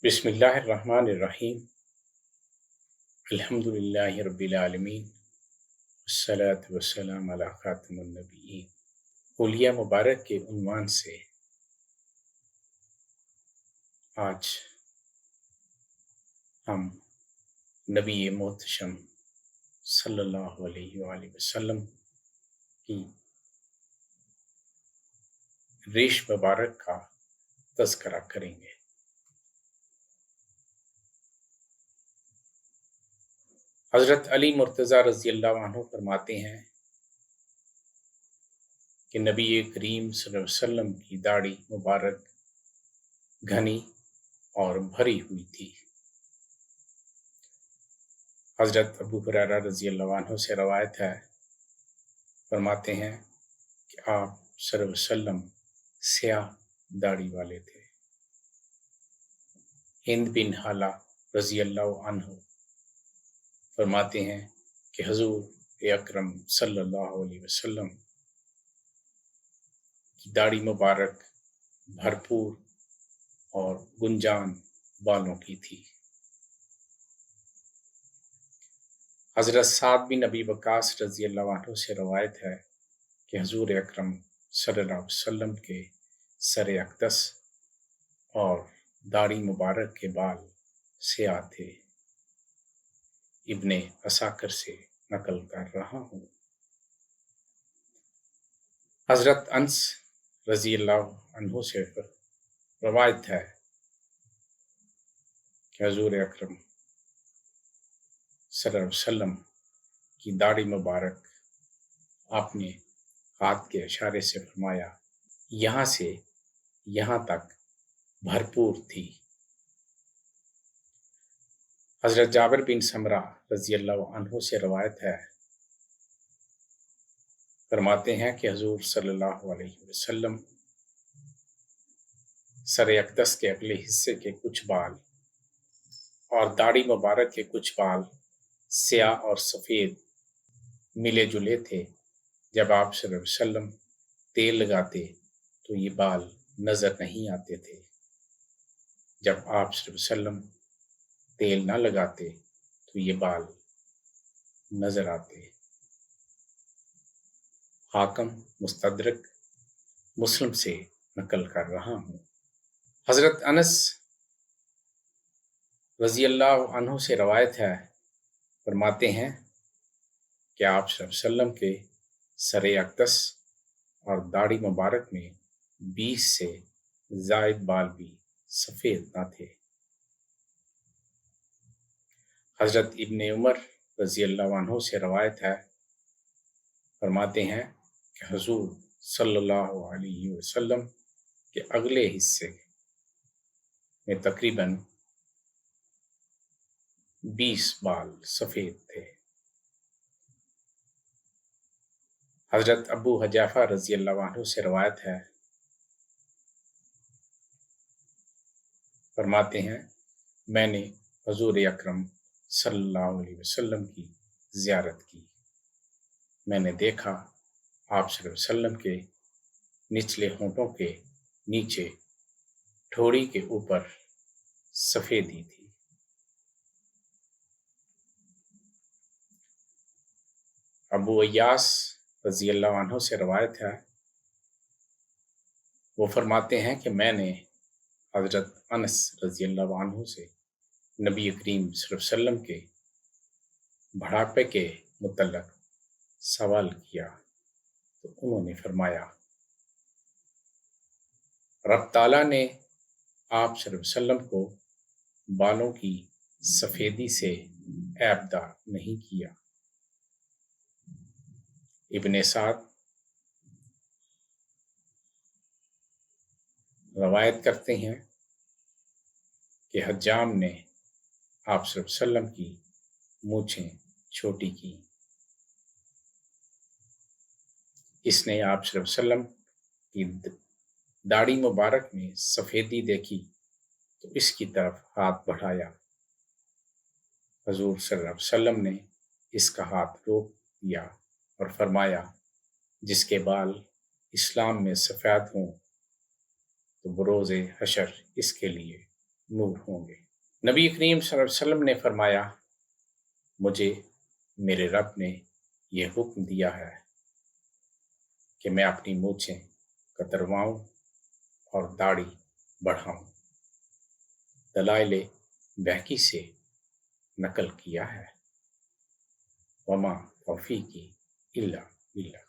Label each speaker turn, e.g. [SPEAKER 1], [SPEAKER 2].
[SPEAKER 1] بسم اللہ الرحمن الرحیم۔ الحمدللہ رب العالمین، والصلاة والسلام علی خاتم النبیین۔ حلیہ مبارک کے عنوان سے آج ہم نبی محتشم صلی اللہ علیہ وآلہ وسلم کی ریش مبارک کا تذکرہ کریں گے۔ حضرت علی مرتضیٰ رضی اللہ عنہ فرماتے ہیں کہ نبی کریم صلی اللہ علیہ وسلم کی داڑھی مبارک گھنی اور بھری ہوئی تھی۔ حضرت ابو ہریرہ رضی اللہ عنہ سے روایت ہے، فرماتے ہیں کہ آپ صلی اللہ علیہ وسلم سیاہ داڑھی والے تھے۔ ہند بن حالہ رضی اللہ عنہ فرماتے ہیں کہ حضور اکرم صلی اللہ علیہ وسلم کی داڑھی مبارک بھرپور اور گنجان بالوں کی تھی۔ حضرت سعد بن ابی وقاص رضی اللہ عنہ سے روایت ہے کہ حضور اکرم صلی اللہ علیہ وسلم کے سر اقدس اور داڑھی مبارک کے بال سیاہ تھے۔ ابن عساکر سے نقل کر رہا ہوں۔ حضرت انس رضی اللہ عنہ سے روایت ہے کہ حضور اکرم صلی اللہ علیہ وسلم کی داڑھی مبارک آپ نے ہاتھ کے اشارے سے فرمایا، یہاں سے یہاں تک بھرپور تھی۔ حضرت جابر بن سمرہ رضی اللہ عنہ سے روایت ہے، فرماتے ہیں کہ حضور صلی اللہ علیہ وسلم سر اقدس کے اگلے حصے کے کچھ بال اور داڑھی مبارک کے کچھ بال سیاہ اور سفید ملے جلے تھے۔ جب آپ صلی اللہ علیہ وسلم تیل لگاتے تو یہ بال نظر نہیں آتے تھے، جب آپ صلی اللہ علیہ وسلم تیل نہ لگاتے تو یہ بال نظر آتے۔ حاکم مستدرک مسلم سے نقل کر رہا ہوں۔ حضرت انس رضی اللہ عنہ سے روایت ہے، فرماتے ہیں کہ آپ صلی اللہ علیہ وسلم کے سر اقدس اور داڑھی مبارک میں 20 سے زائد بال بھی سفید نہ تھے۔ حضرت ابن عمر رضی اللہ عنہ سے روایت ہے، فرماتے ہیں کہ حضور صلی اللہ علیہ وسلم کے اگلے حصے میں تقریباً 20 بال سفید تھے۔ حضرت ابو حذیفہ رضی اللہ عنہ سے روایت ہے، فرماتے ہیں میں نے حضور اکرم صلی اللہ علیہ وسلم کی زیارت کی، میں نے دیکھا آپ صلی اللہ علیہ وسلم کے نچلے ہونٹوں کے نیچے ٹھوڑی کے اوپر سفیدی تھی۔ ابو ایاس رضی اللہ عنہ سے روایت ہے، وہ فرماتے ہیں کہ میں نے حضرت انس رضی اللہ عنہ سے نبی کریم صلی اللہ علیہ وسلم کے بڑھاپے کے متعلق سوال کیا تو انہوں نے فرمایا، رب تعالیٰ نے آپ صلی اللہ علیہ وسلم کو بالوں کی سفیدی سے عیبدار نہیں کیا۔ ابن سعد روایت کرتے ہیں کہ حجام نے آپ صلی اللہ علیہ وسلم کی مونچھیں چھوٹی کی، اس نے آپ صلی اللہ علیہ وسلم کی داڑھی مبارک میں سفیدی دیکھی تو اس کی طرف ہاتھ بڑھایا، حضور صلی اللہ علیہ وسلم نے اس کا ہاتھ روک دیا اور فرمایا، جس کے بال اسلام میں سفید ہوں تو بروز حشر اس کے لیے نور ہوں گے۔ نبی کریم صلی اللہ علیہ وسلم نے فرمایا، مجھے میرے رب نے یہ حکم دیا ہے کہ میں اپنی مونچھیں کترواؤں اور داڑھی بڑھاؤں۔ دلائل بہقی سے نقل کیا ہے۔ وما توفیقی الا باللہ۔